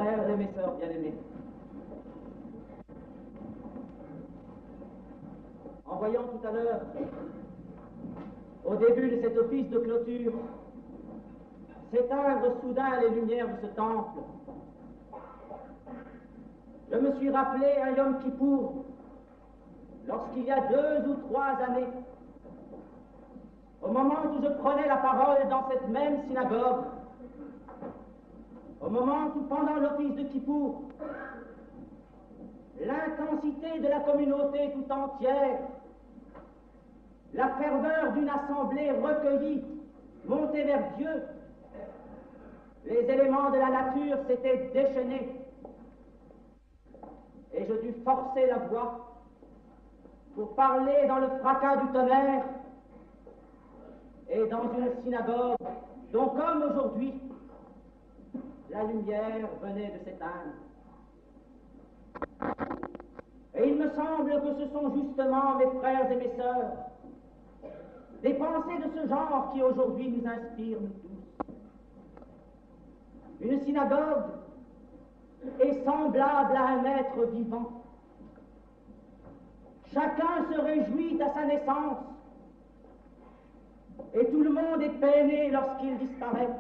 frères et mes sœurs bien-aimés, en voyant tout à l'heure, au début de cet office de clôture, s'éteindre soudain les lumières de ce temple, je me suis rappelé un Yom Kippour, lorsqu'il y a 2 ou 3 années, au moment où je prenais la parole dans cette même synagogue, au moment où, pendant l'office de Kippour, l'intensité de la communauté tout entière, la ferveur d'une assemblée recueillie, montée vers Dieu, les éléments de la nature s'étaient déchaînés, et je dus forcer la voix pour parler dans le fracas du tonnerre et dans une synagogue dont, comme aujourd'hui, la lumière venait de s'éteindre. Et il me semble que ce sont justement, mes frères et mes sœurs, des pensées de ce genre qui aujourd'hui nous inspirent, nous tous. Une synagogue est semblable à un être vivant. Chacun se réjouit à sa naissance, et tout le monde est peiné lorsqu'il disparaît.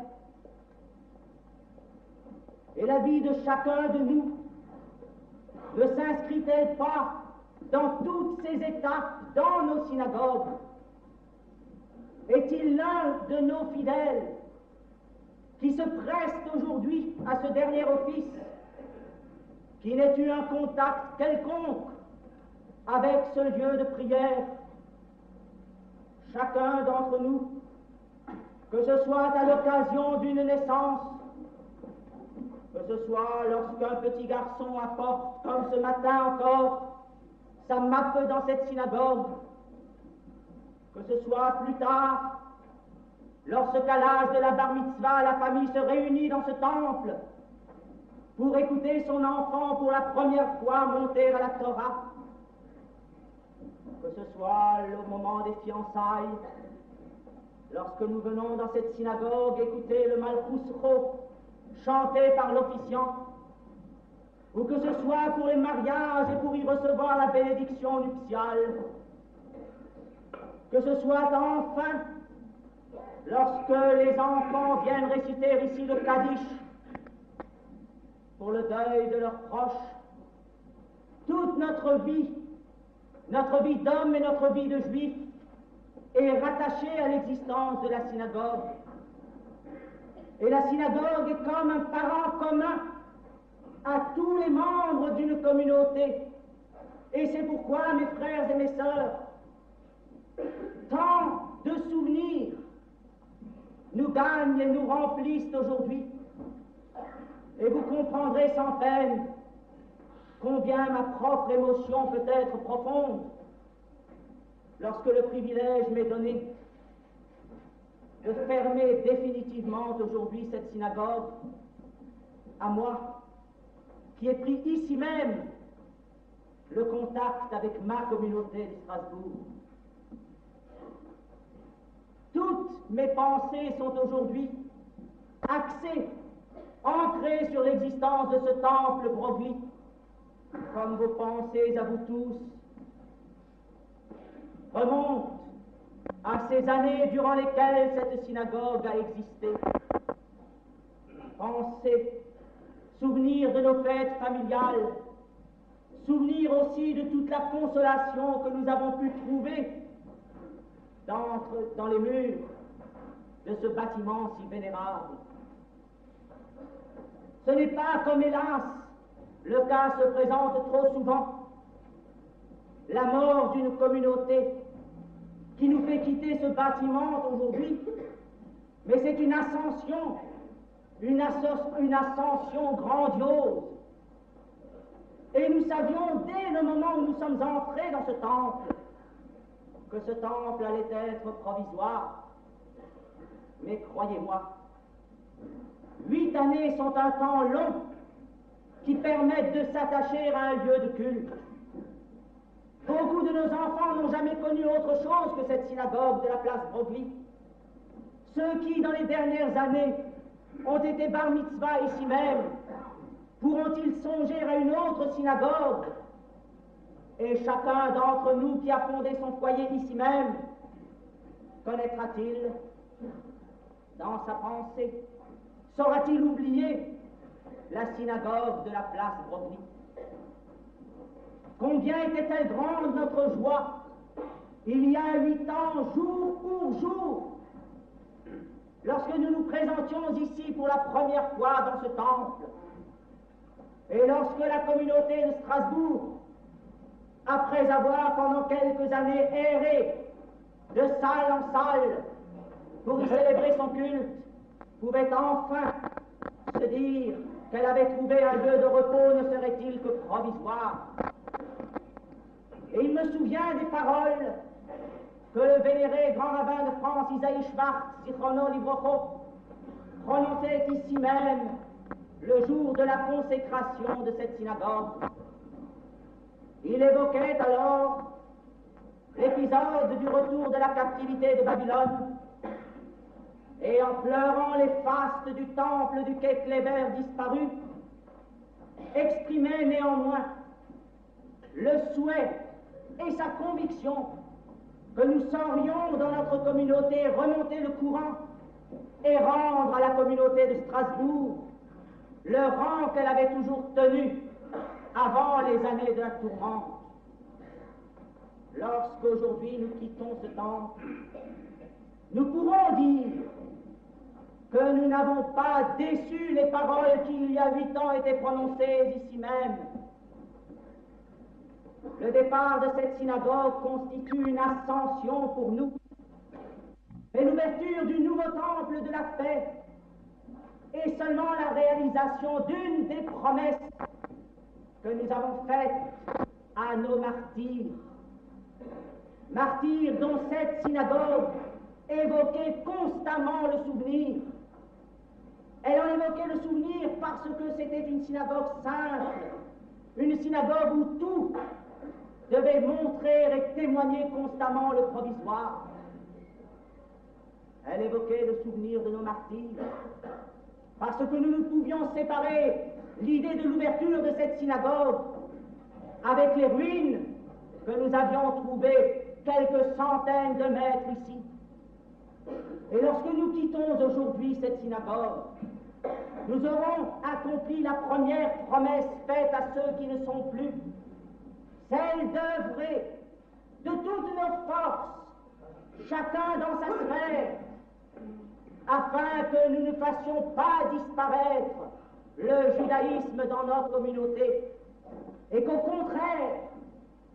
Et la vie de chacun de nous ne s'inscrit-elle pas dans toutes ces étapes dans nos synagogues? Est-il l'un de nos fidèles qui se preste aujourd'hui à ce dernier office, qui n'ait eu un contact quelconque avec ce lieu de prière? Chacun d'entre nous, que ce soit à l'occasion d'une naissance, que ce soit lorsqu'un petit garçon apporte, comme ce matin encore, sa mappe dans cette synagogue, que ce soit plus tard, lorsqu'à l'âge de la bar mitzvah, la famille se réunit dans ce temple pour écouter son enfant pour la première fois monter à la Torah, que ce soit le moment des fiançailles, lorsque nous venons dans cette synagogue écouter le Malchus Ro chanté par l'officiant, ou que ce soit pour les mariages et pour y recevoir la bénédiction nuptiale, que ce soit enfin lorsque les enfants viennent réciter ici le Kaddish pour le deuil de leurs proches. Toute notre vie d'homme et notre vie de juif est rattachée à l'existence de la synagogue. Et la synagogue est comme un parent commun à tous les membres d'une communauté. Et c'est pourquoi, mes frères et mes sœurs, tant de souvenirs nous gagnent et nous remplissent aujourd'hui. Et vous comprendrez sans peine combien ma propre émotion peut être profonde lorsque le privilège m'est donné de fermer définitivement aujourd'hui cette synagogue, à moi, qui ai pris ici même le contact avec ma communauté de Strasbourg. Toutes mes pensées sont aujourd'hui axées, ancrées sur l'existence de ce temple Broglie, comme vos pensées à vous tous remontent à ces années durant lesquelles cette synagogue a existé. Pensez, souvenir de nos fêtes familiales, souvenir aussi de toute la consolation que nous avons pu trouver dans les murs de ce bâtiment si vénérable. Ce n'est pas comme, hélas, le cas se présente trop souvent, la mort d'une communauté qui nous fait quitter ce bâtiment aujourd'hui, mais c'est une ascension, une ascension grandiose. Et nous savions dès le moment où nous sommes entrés dans ce temple que ce temple allait être provisoire. Mais croyez-moi, 8 années sont un temps long qui permettent de s'attacher à un lieu de culte. Beaucoup de nos enfants n'ont jamais connu autre chose que cette synagogue de la place Broglie. Ceux qui, dans les dernières années, ont été bar mitzvah ici même, pourront-ils songer à une autre synagogue? Et chacun d'entre nous qui a fondé son foyer ici même, connaîtra-t-il dans sa pensée, saura-t-il oublier la synagogue de la place Broglie? Combien était-elle grande notre joie, il y a 8 ans, jour pour jour, lorsque nous nous présentions ici pour la première fois dans ce temple, et lorsque la communauté de Strasbourg, après avoir pendant quelques années erré de salle en salle pour y célébrer son culte, pouvait enfin se dire qu'elle avait trouvé un lieu de repos, ne serait-il que provisoire. Et il me souvient des paroles que le vénéré grand rabbin de France, Isaïe Schwartz, Zichrono Livrocho, prononçait ici même le jour de la consécration de cette synagogue. Il évoquait alors l'épisode du retour de la captivité de Babylone, et en pleurant les fastes du temple du quai Kléber disparu, exprimait néanmoins le souhait et sa conviction que nous saurions dans notre communauté remonter le courant et rendre à la communauté de Strasbourg le rang qu'elle avait toujours tenu avant les années de la tourmente. Lorsqu'aujourd'hui nous quittons ce temple, nous pourrons dire que nous n'avons pas déçu les paroles qui, il y a 8 ans, étaient prononcées ici même. Le départ de cette synagogue constitue une ascension pour nous, et l'ouverture du nouveau temple de la paix est seulement la réalisation d'une des promesses que nous avons faites à nos martyrs. Martyrs dont cette synagogue évoquait constamment le souvenir. Elle en évoquait le souvenir parce que c'était une synagogue simple, une synagogue où tout devait montrer et témoigner constamment le provisoire. Elle évoquait le souvenir de nos martyrs, parce que nous ne pouvions séparer l'idée de l'ouverture de cette synagogue avec les ruines que nous avions trouvées quelques centaines de mètres ici. Et lorsque nous quittons aujourd'hui cette synagogue, nous aurons accompli la première promesse faite à ceux qui ne sont plus, celle d'œuvrer de toutes nos forces, chacun dans sa sphère, afin que nous ne fassions pas disparaître le judaïsme dans notre communauté, et qu'au contraire,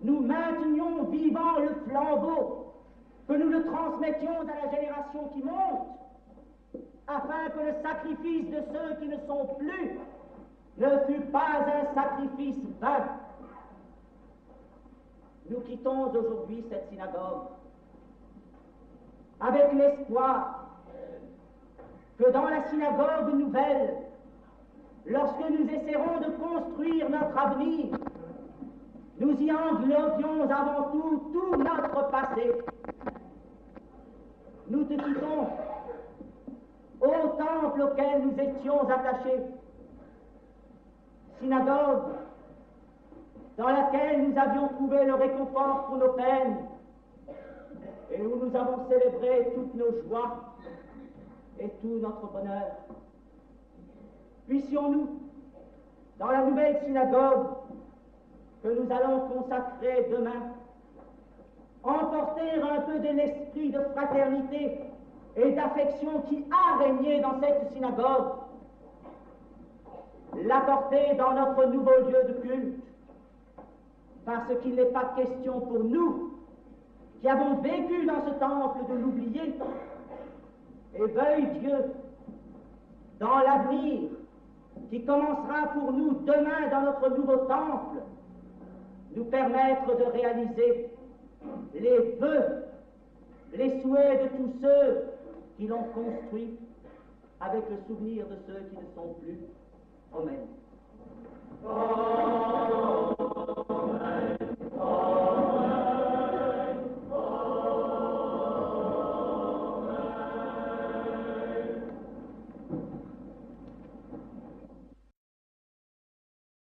nous maintenions vivant le flambeau, que nous le transmettions à la génération qui monte, afin que le sacrifice de ceux qui ne sont plus ne fût pas un sacrifice vain. Nous quittons aujourd'hui cette synagogue avec l'espoir que dans la synagogue nouvelle, lorsque nous essaierons de construire notre avenir, nous y englobions avant tout notre passé. Nous te quittons au temple auquel nous étions attachés, synagogue dans laquelle nous avions trouvé le réconfort pour nos peines et où nous avons célébré toutes nos joies et tout notre bonheur. Puissions-nous, dans la nouvelle synagogue que nous allons consacrer demain, emporter un peu de l'esprit de fraternité et d'affection qui a régné dans cette synagogue, l'apporter dans notre nouveau lieu de culte, parce qu'il n'est pas question pour nous, qui avons vécu dans ce temple, de l'oublier. Et veuille Dieu, dans l'avenir, qui commencera pour nous demain dans notre nouveau temple, nous permettre de réaliser les vœux, les souhaits de tous ceux qui l'ont construit, avec le souvenir de ceux qui ne sont plus. Amen.